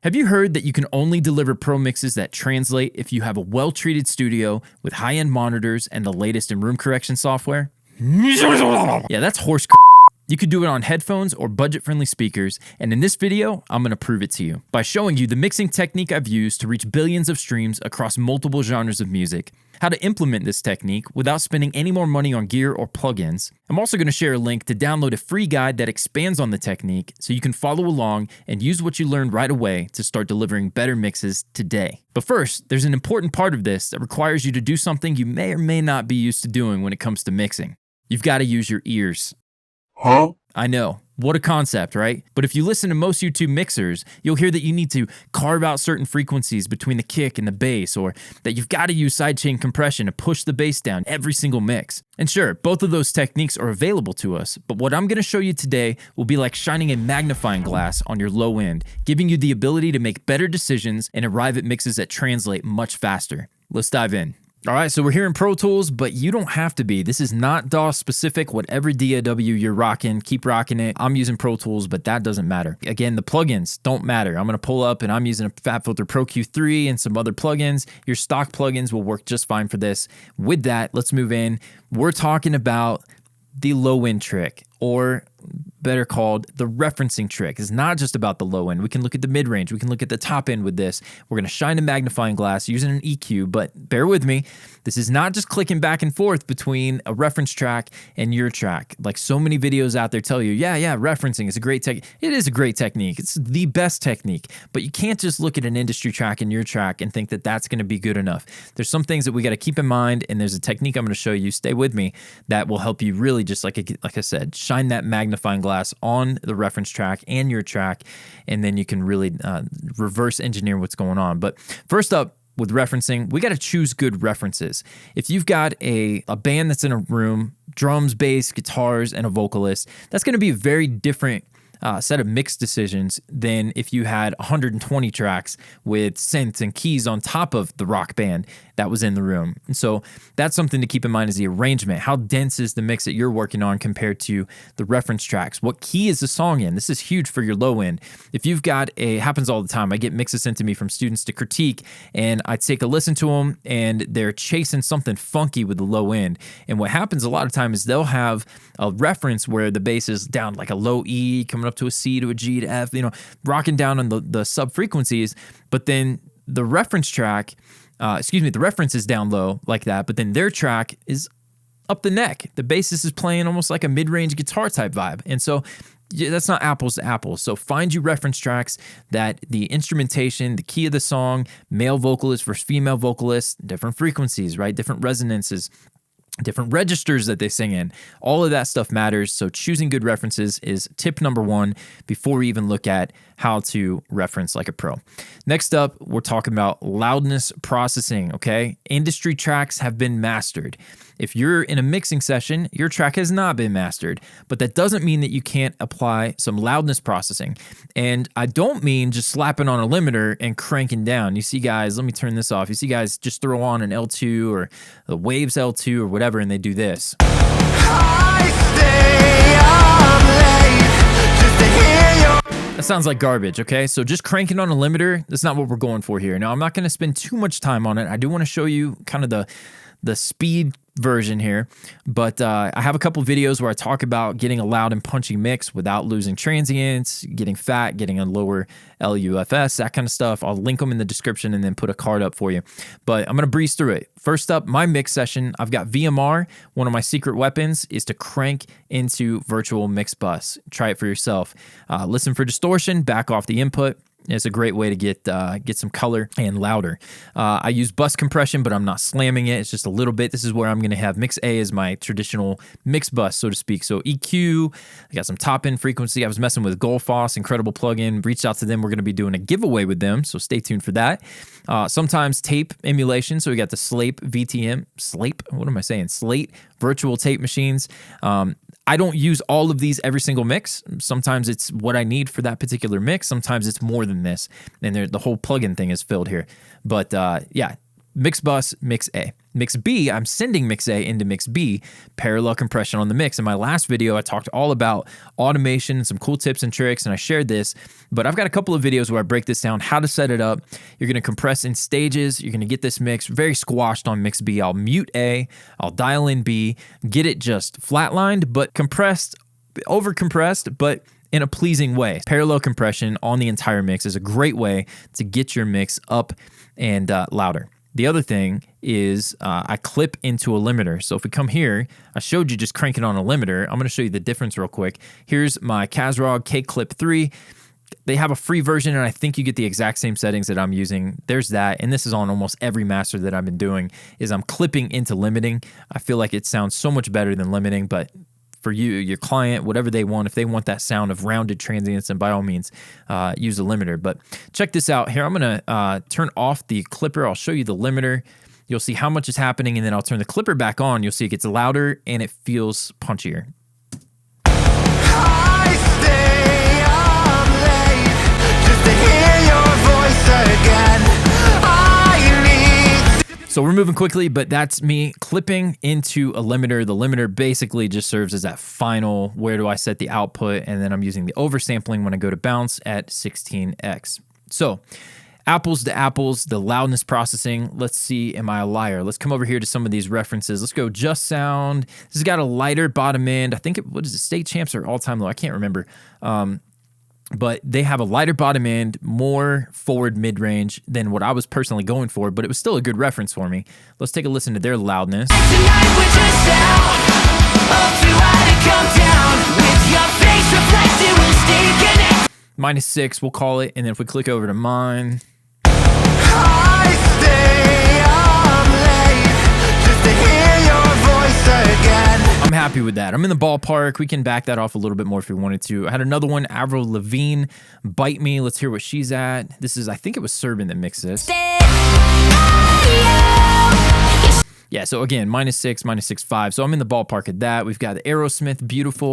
Have you heard that you can only deliver pro mixes that translate if you have a well-treated studio with high-end monitors and the latest in room correction software? Yeah, that's horse crap. You could do it on headphones or budget-friendly speakers, and in this video, I'm going to prove it to you by showing you the mixing technique I've used to reach billions of streams across multiple genres of music, how to implement this technique without spending any more money on gear or plugins. I'm also going to share a link to download a free guide that expands on the technique so you can follow along and use what you learned right away to start delivering better mixes today. But first, there's an important part of this that requires you to do something you may or may not be used to doing when it comes to mixing. You've got to use your ears. Huh? I know. What a concept, right? But if you listen to most YouTube mixers, you'll hear that you need to carve out certain frequencies between the kick and the bass, or that you've got to use sidechain compression to push the bass down every single mix. And sure, both of those techniques are available to us, but what I'm going to show you today will be like shining a magnifying glass on your low end, giving you the ability to make better decisions and arrive at mixes that translate much faster. Let's dive in. All right, so we're here in Pro Tools, but you don't have to be. This is not DAW specific. Whatever DAW you're rocking, keep rocking it. I'm using Pro Tools, but that doesn't matter. Again, the plugins don't matter. I'm going to pull up and I'm using a FabFilter Pro Q3 and some other plugins. Your stock plugins will work just fine for this. With that, let's move in. We're talking about the low end trick, or better called the referencing trick. It's not just about the low end. We can look at the mid range. We can look at the top end with this. We're going to shine a magnifying glass using an EQ, but bear with me. This is not just clicking back and forth between a reference track and your track. Like so many videos out there tell you, yeah, referencing is a great technique. It is a great technique. It's the best technique, but you can't just look at an industry track and your track and think that that's going to be good enough. There's some things that we got to keep in mind, and there's a technique I'm going to show you, stay with me, that will help you really just like I said, shine that magnifying glass on the reference track and your track, and then you can really reverse engineer what's going on. But first up, with referencing, we got to choose good references. If you've got a band that's in a room, drums, bass, guitars, and a vocalist, that's going to be a very different set of mix decisions than if you had 120 tracks with synths and keys on top of the rock band that was in the room. And so that's something to keep in mind, is the arrangement. How dense is the mix that you're working on compared to the reference tracks? What key is the song in? This is huge for your low end. If you've got happens all the time, I get mixes sent to me from students to critique, and I take a listen to them, and they're chasing something funky with the low end. And what happens a lot of time is they'll have a reference where the bass is down like a low E, coming up to a C to a G to F, rocking down on the sub frequencies, but then the reference track, the reference is down low like that, but then their track is up the neck. The bassist is playing almost like a mid-range guitar type vibe. And so that's not apples to apples. So find you reference tracks that the instrumentation, the key of the song, male vocalist versus female vocalist, different frequencies, right? Different resonances, different registers that they sing in. All of that stuff matters. So choosing good references is tip number one before we even look at how to reference like a pro. Next up, we're talking about loudness processing, okay? Industry tracks have been mastered. If you're in a mixing session, your track has not been mastered, but that doesn't mean that you can't apply some loudness processing. And I don't mean just slapping on a limiter and cranking down. You see guys, let me turn this off. You see guys just throw on an L2 or the Waves L2 or whatever, and they do this. That sounds like garbage, okay? So just cranking on a limiter, that's not what we're going for here. Now, I'm not going to spend too much time on it. I do want to show you kind of the speed version here, but I have a couple videos where I talk about getting a loud and punchy mix without losing transients, getting fat, getting a lower LUFS, that kind of stuff. I'll link them in the description and then put a card up for you, but I'm going to breeze through it. First up, my mix session, I've got VMR. One of my secret weapons is to crank into virtual mix bus. Try it for yourself. Listen for distortion, back off the input. It's a great way to get some color and louder. I use bus compression, but I'm not slamming it. It's just a little bit. This is where I'm going to have mix A as my traditional mix bus, so to speak. So EQ, I got some top end frequency. I was messing with Gullfoss, incredible plugin. Reached out to them. We're going to be doing a giveaway with them, so stay tuned for that. Sometimes tape emulation. So we got the Slate VTM. Slate? What am I saying? Slate virtual tape machines. I don't use all of these every single mix. Sometimes it's what I need for that particular mix. Sometimes it's more than this. And the whole plugin thing is filled here. But yeah, mix bus, mix A. Mix B, I'm sending mix A into mix B, parallel compression on the mix. In my last video, I talked all about automation, some cool tips and tricks, and I shared this, but I've got a couple of videos where I break this down, how to set it up. You're gonna compress in stages. You're gonna get this mix very squashed on mix B. I'll mute A, I'll dial in B, get it just flatlined, but compressed, over compressed, but in a pleasing way. Parallel compression on the entire mix is a great way to get your mix up and louder. The other thing is I clip into a limiter. So if we come here, I showed you just cranking on a limiter. I'm going to show you the difference real quick. Here's my Kazrog K-Clip 3. They have a free version, and I think you get the exact same settings that I'm using. There's that, and this is on almost every master that I've been doing, is I'm clipping into limiting. I feel like it sounds so much better than limiting, but for you, your client, whatever they want, if they want that sound of rounded transients, then by all means, use a limiter. But check this out here. I'm going to turn off the clipper. I'll show you the limiter. You'll see how much is happening, and then I'll turn the clipper back on. You'll see it gets louder, and it feels punchier. I stay up late just to hear your voice again. So we're moving quickly, but that's me clipping into a limiter. The limiter basically just serves as that final, where do I set the output? And then I'm using the oversampling when I go to bounce at 16x. So apples to apples, the loudness processing. Let's see, am I a liar? Let's come over here to some of these references. Let's go Just Sound. This has got a lighter bottom end. I think, what is it, State Champs or All Time Low? I can't remember. But they have a lighter bottom end, more forward mid-range than what I was personally going for, but it was still a good reference for me. Let's take a listen to their loudness. -6, we'll call it, and then if we click over to mine. I stay up late just to hear your voice again. I'm happy with that. I'm in the ballpark. We can back that off a little bit more if we wanted to. I had another one, Avril Lavigne, Bite Me. Let's hear what she's at. This is, I think it was Serban that mixed this. Yeah, so again, -6, -6.5. So I'm in the ballpark of that. We've got Aerosmith, Beautiful.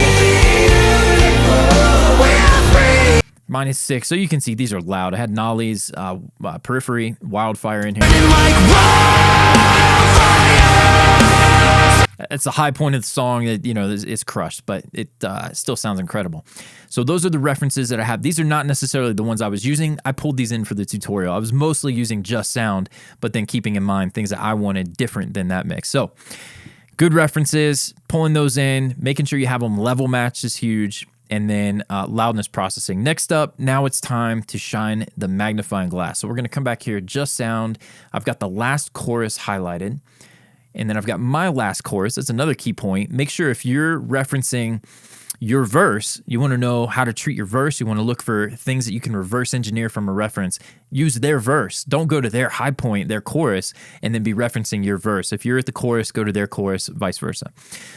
-6. So you can see these are loud. I had Nolly's Periphery, Wildfire in here. It's the high point of the song that, you know, is crushed, but it still sounds incredible. So those are the references that I have. These are not necessarily the ones I was using. I pulled these in for the tutorial. I was mostly using Just Sound, but then keeping in mind things that I wanted different than that mix. So good references, pulling those in, making sure you have them level matched is huge. And then loudness processing. Next up, now it's time to shine the magnifying glass. So we're going to come back here, Just Sound. I've got the last chorus highlighted. And then I've got my last chorus. That's another key point. Make sure if you're referencing your verse, you want to know how to treat your verse. You want to look for things that you can reverse engineer from a reference. Use their verse. Don't go to their high point, their chorus, and then be referencing your verse. If you're at the chorus, go to their chorus, vice versa.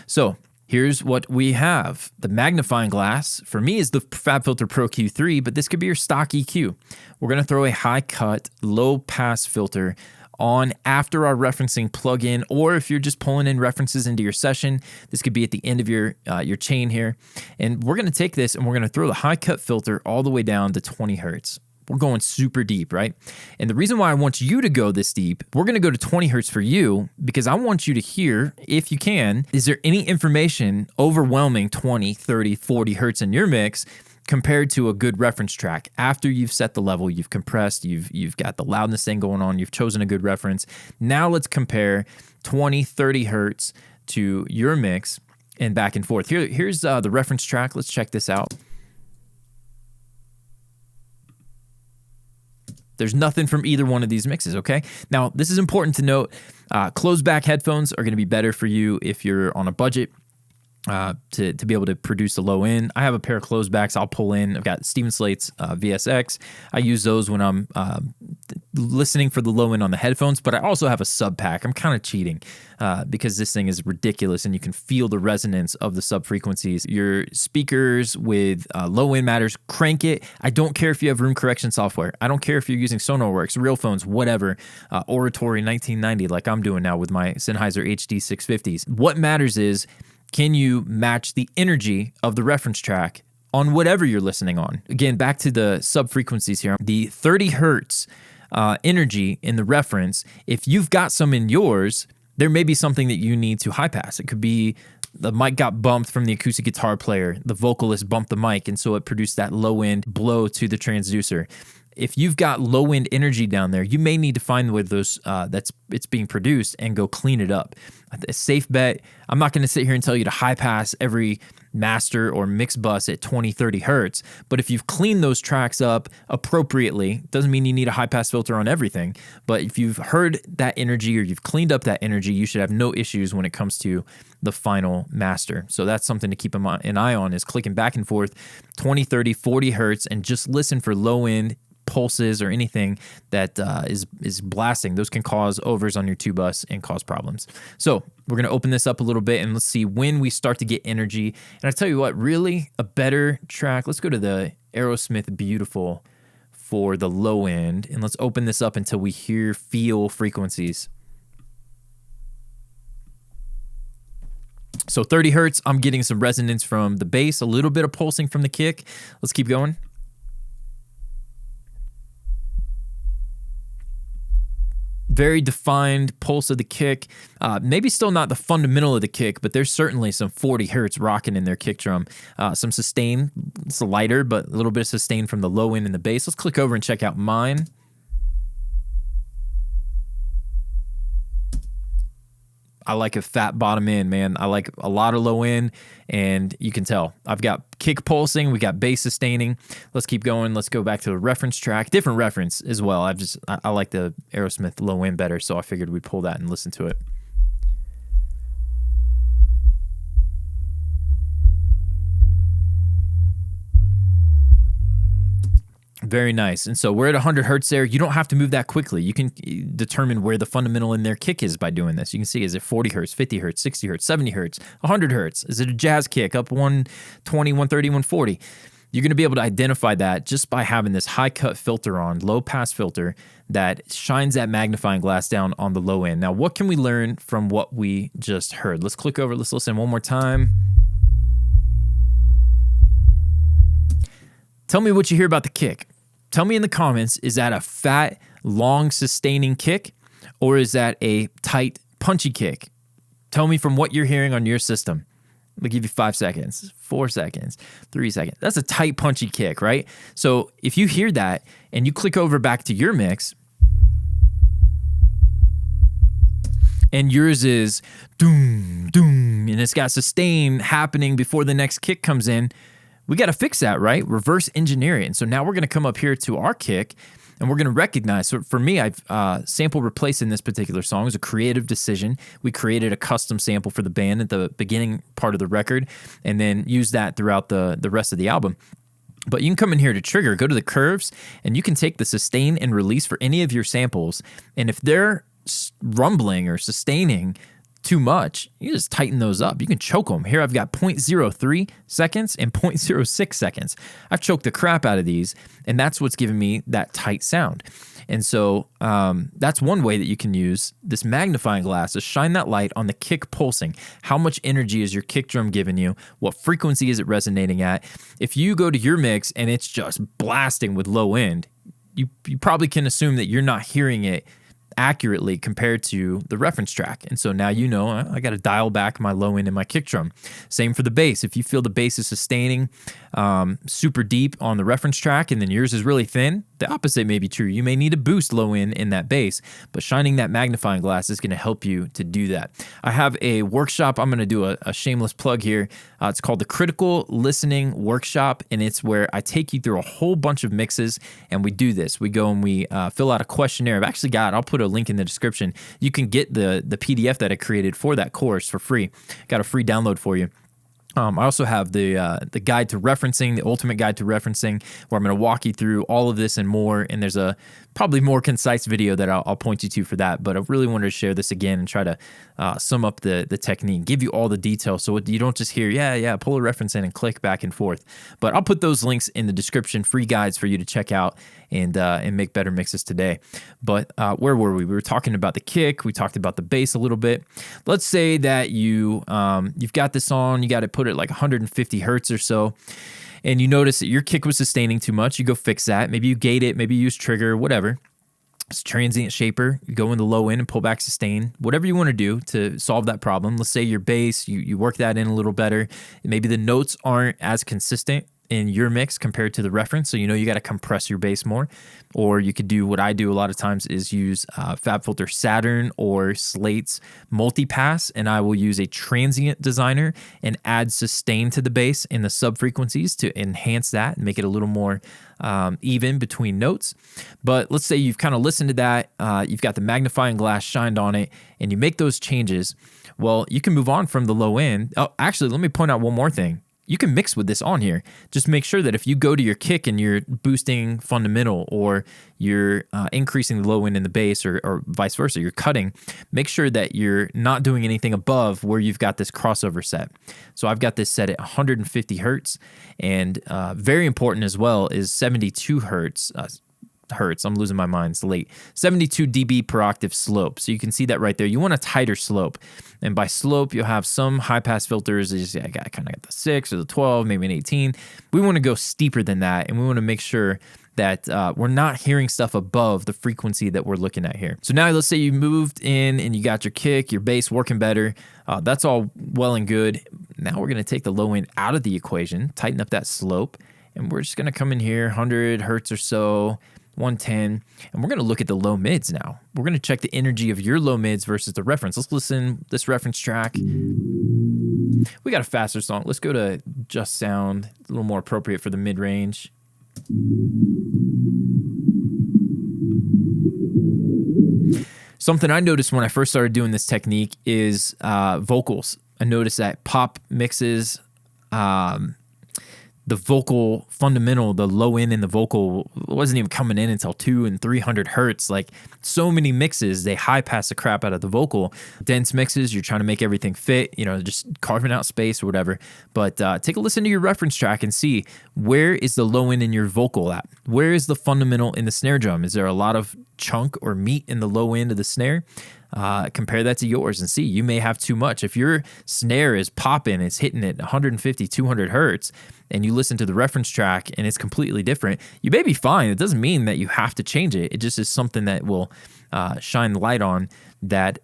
So here's what we have. The magnifying glass, for me, is the FabFilter Pro Q3, but this could be your stock EQ. We're going to throw a high cut, low pass filter on after our referencing plugin, or if you're just pulling in references into your session, this could be at the end of your chain here. And we're going to take this and we're going to throw the high cut filter all the way down to 20 hertz. We're going super deep, right? And the reason why I want you to go this deep, we're going to go to 20 hertz for you, because I want you to hear, if you can, is there any information overwhelming 20, 30, 40 hertz in your mix compared to a good reference track? After you've set the level, you've compressed, you've got the loudness thing going on, you've chosen a good reference. Now let's compare 20, 30 hertz to your mix and back and forth. Here's the reference track. Let's check this out. There's nothing from either one of these mixes, okay? Now, this is important to note. Closed back headphones are going to be better for you if you're on a budget. To be able to produce the low end. I have a pair of closed backs I'll pull in. I've got Steven Slate's VSX. I use those when I'm listening for the low end on the headphones, but I also have a sub pack. I'm kind of cheating because this thing is ridiculous and you can feel the resonance of the sub frequencies. Your speakers with low end matters, crank it. I don't care if you have room correction software. I don't care if you're using Sonarworks, Realphones, whatever, Oratory 1990 like I'm doing now with my Sennheiser HD 650s. What matters is, can you match the energy of the reference track on whatever you're listening on? Again, back to the sub frequencies here. The 30 hertz energy in the reference, if you've got some in yours, there may be something that you need to high pass. It could be the mic got bumped from the acoustic guitar player. The vocalist bumped the mic, and so it produced that low end blow to the transducer. If you've got low end energy down there, you may need to find where those it's being produced and go clean it up. A safe bet. I'm not going to sit here and tell you to high pass every master or mix bus at 20, 30 hertz. But if you've cleaned those tracks up appropriately, doesn't mean you need a high pass filter on everything. But if you've heard that energy or you've cleaned up that energy, you should have no issues when it comes to the final master. So that's something to keep an eye on, is clicking back and forth 20, 30, 40 hertz and just listen for low end pulses or anything that is blasting. Those can cause overs on your 2-bus and cause problems. So we're going to open this up a little bit and let's see when we start to get energy. And I tell you what, really a better track. Let's go to the Aerosmith Beautiful for the low end, and let's open this up until we feel frequencies. So 30 hertz, I'm getting some resonance from the bass, a little bit of pulsing from the kick. Let's keep going. Very defined pulse of the kick. Maybe still not the fundamental of the kick, but there's certainly some 40 hertz rocking in their kick drum. Some sustain, it's lighter, but a little bit of sustain from the low end in the bass. Let's click over and check out mine. I like a fat bottom end, man. I like a lot of low end, and you can tell. I've got kick pulsing, we got bass sustaining. Let's keep going. Let's go back to the reference track. Different reference as well. I like the Aerosmith low end better, so I figured we'd pull that and listen to it. Very nice. And so we're at 100 hertz there. You don't have to move that quickly. You can determine where the fundamental in their kick is by doing this. You can see, is it 40 hertz, 50 hertz, 60 hertz, 70 hertz, 100 hertz? Is it a jazz kick up 120, 130, 140? You're going to be able to identify that just by having this high cut filter on, low pass filter that shines that magnifying glass down on the low end. Now, what can we learn from what we just heard? Let's click over. Let's listen one more time. Tell me what you hear about the kick. Tell me in the comments, is that a fat, long, sustaining kick, or is that a tight, punchy kick? Tell me from what you're hearing on your system. I'll give you 5 seconds, 4 seconds, 3 seconds. That's a tight, punchy kick, right? So if you hear that and you click over back to your mix, and yours is doom, doom, and it's got sustain happening before the next kick comes in, we got to fix that, right? Reverse engineer it. And so now we're going to come up here to our kick and we're going to recognize. So for me, I've sample replaced in this particular song. It was a creative decision. We created a custom sample for the band at the beginning part of the record and then used that throughout the rest of the album. But you can come in here to trigger, go to the curves, and you can take the sustain and release for any of your samples. And if they're rumbling or sustaining too much, you just tighten those up. You can choke them. Here I've got 0.03 seconds and 0.06 seconds. I've choked the crap out of these, and that's what's giving me that tight sound. And so that's one way that you can use this magnifying glass to shine that light on the kick pulsing. How much energy is your kick drum giving you? What frequency is it resonating at? If you go to your mix and it's just blasting with low end, you probably can assume that you're not hearing it accurately compared to the reference track. And so now you know I got to dial back my low end in my kick drum. Same for the bass. If you feel the bass is sustaining super deep on the reference track and then yours is really thin, the opposite may be true. You may need to boost low end in that bass, but shining that magnifying glass is going to help you to do that. I have a workshop. I'm going to do a shameless plug here. It's called the Critical Listening Workshop, and it's where I take you through a whole bunch of mixes, and we do this. We go and we fill out a questionnaire. I'll put a link in the description. You can get the PDF that I created for that course for free. Got a free download for you. I also have the guide to referencing, the ultimate guide to referencing, where I'm going to walk you through all of this and more. And there's a probably more concise video that I'll point you to for that. But I really wanted to share this again and try to sum up the technique, give you all the details so you don't just hear, pull a reference in and click back and forth. But I'll put those links in the description, free guides for you to check out and make better mixes today. But where were we? We were talking about the kick. We talked about the bass a little bit. Let's say that you've got this on, you got to put it like 150 hertz or so, and you notice that your kick was sustaining too much. You go fix that. Maybe you gate it, maybe you use trigger, whatever. It's transient shaper. You go in the low end and pull back sustain, whatever you want to do to solve that problem. Let's say your bass, you work that in a little better. Maybe the notes aren't as consistent in your mix compared to the reference. So, you got to compress your bass more. Or you could do what I do a lot of times is use FabFilter Saturn or Slate's multipass, and I will use a transient designer and add sustain to the bass in the sub frequencies to enhance that and make it a little more even between notes. But let's say you've kind of listened to that, you've got the magnifying glass shined on it, and you make those changes. Well, you can move on from the low end. Oh, actually, let me point out one more thing. You can mix with this on here. Just make sure that if you go to your kick and you're boosting fundamental, or you're increasing the low end in the bass, or vice versa, you're cutting, make sure that you're not doing anything above where you've got this crossover set. So I've got this set at 150 hertz, and very important as well is 72 hertz. I'm losing my mind. It's late. 72 dB per octave slope. So you can see that right there. You want a tighter slope. And by slope, you'll have some high pass filters. I kind of got the 6 or the 12, maybe an 18. We want to go steeper than that. And we want to make sure that we're not hearing stuff above the frequency that we're looking at here. So now let's say you moved in and you got your kick, your bass working better. That's all well and good. Now we're going to take the low end out of the equation, tighten up that slope. And we're just going to come in here, 100 hertz or so, 110, and we're going to look at the low mids now. We're going to check the energy of your low mids versus the reference. Let's listen this reference track. We got a faster song. Let's go to Just Sound, a little more appropriate for the mid-range. Something I noticed when I first started doing this technique is vocals. I noticed that pop mixes, the vocal fundamental, the low end in the vocal wasn't even coming in until 200 and 300 hertz. Like, so many mixes, they high pass the crap out of the vocal. Dense mixes, you're trying to make everything fit, just carving out space or whatever. But take a listen to your reference track and see, where is the low end in your vocal at? Where is the fundamental in the snare drum? Is there a lot of chunk or meat in the low end of the snare? Compare that to yours and see, you may have too much. If your snare is popping, it's hitting at 150, 200 hertz, and you listen to the reference track and it's completely different, you may be fine. It doesn't mean that you have to change it. It just is something that will shine the light on that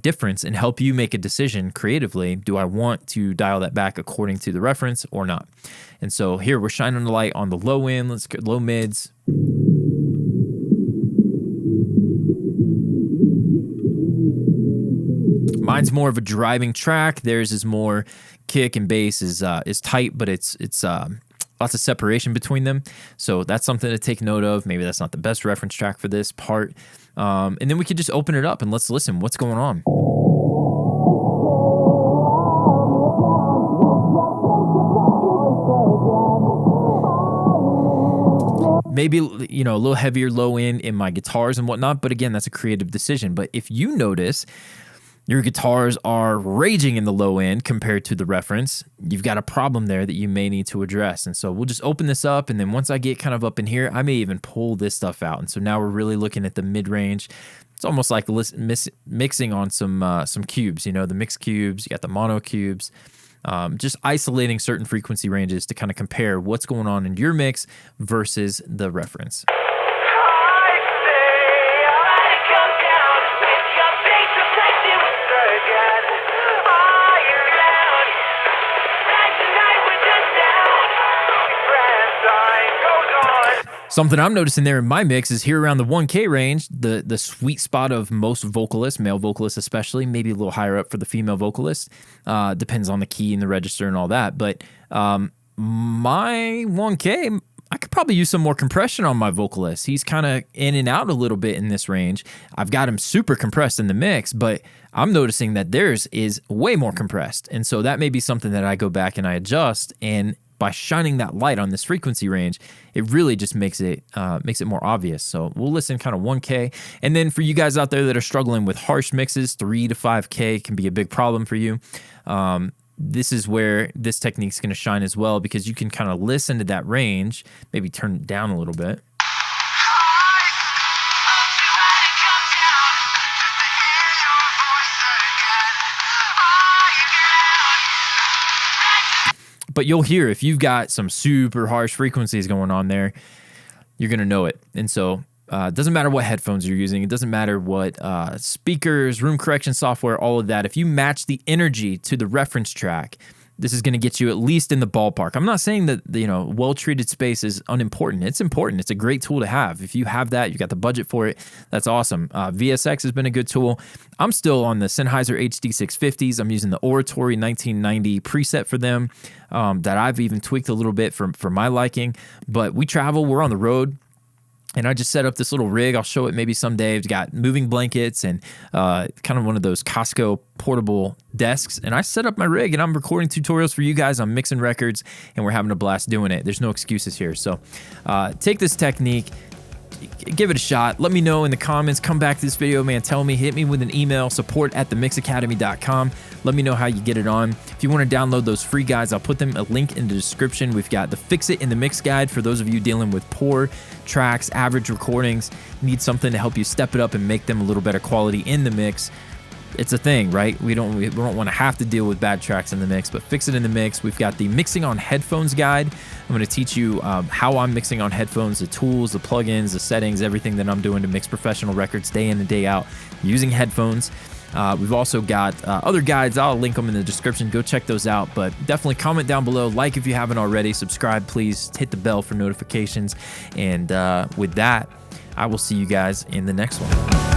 difference and help you make a decision creatively. Do I want to dial that back according to the reference or not? And so here we're shining the light on the low end. Let's get low mids. Mine's more of a driving track. Theirs is more kick and bass is tight, but it's lots of separation between them. So that's something to take note of. Maybe that's not the best reference track for this part. And then we could just open it up and let's listen. What's going on? Maybe, a little heavier low end in my guitars and whatnot. But again, that's a creative decision. But if you notice your guitars are raging in the low end compared to the reference, you've got a problem there that you may need to address. And so we'll just open this up, and then once I get kind of up in here, I may even pull this stuff out. And so now we're really looking at the mid-range. It's almost like mixing on some cubes, the mixed cubes, you got the mono cubes, just isolating certain frequency ranges to kind of compare what's going on in your mix versus the reference. Something I'm noticing there in my mix is here around the 1K range, the sweet spot of most vocalists, male vocalists especially, maybe a little higher up for the female vocalist. Depends on the key and the register and all that. But my 1K, I could probably use some more compression on my vocalist. He's kind of in and out a little bit in this range. I've got him super compressed in the mix, but I'm noticing that theirs is way more compressed. And so that may be something that I go back and I adjust, and by shining that light on this frequency range, it really just makes it more obvious. So we'll listen kind of 1K. And then for you guys out there that are struggling with harsh mixes, 3 to 5K can be a big problem for you. This is where this technique is going to shine as well, because you can kind of listen to that range, maybe turn it down a little bit. But you'll hear, if you've got some super harsh frequencies going on there, you're going to know it. And so Doesn't matter what headphones you're using. It doesn't matter what speakers, room correction software, all of that. If you match the energy to the reference track, this is going to get you at least in the ballpark. I'm not saying that, well-treated space is unimportant. It's important. It's a great tool to have. If you have that, you got the budget for it, that's awesome. VSX has been a good tool. I'm still on the Sennheiser HD650s. I'm using the Oratory 1990 preset for them that I've even tweaked a little bit for my liking. But we travel. We're on the road. And I just set up this little rig. I'll show it maybe someday. It's got moving blankets and kind of one of those Costco portable desks. And I set up my rig and I'm recording tutorials for you guys. I'm mixing records and we're having a blast doing it. There's no excuses here. So take this technique, give it a shot. Let me know in the comments. Come back to this video, man. Tell me, hit me with an email, support@themixacademy.com. Let me know how you get it on. If you want to download those free guides, I'll put them a link in the description. We've got the Fix It in the Mix guide for those of you dealing with poor tracks, average recordings, need something to help you step it up and make them a little better quality in the mix. It's a thing, right? We don't want to have to deal with bad tracks in the mix, but Fix It in the Mix. We've got the Mixing on Headphones guide. I'm going to teach you how I'm mixing on headphones, the tools, the plugins, the settings, everything that I'm doing to mix professional records day in and day out using headphones. We've also got other guides. I'll link them in the description. Go check those out, but definitely comment down below. Like if you haven't already. Subscribe, please. Hit the bell for notifications. And with that, I will see you guys in the next one.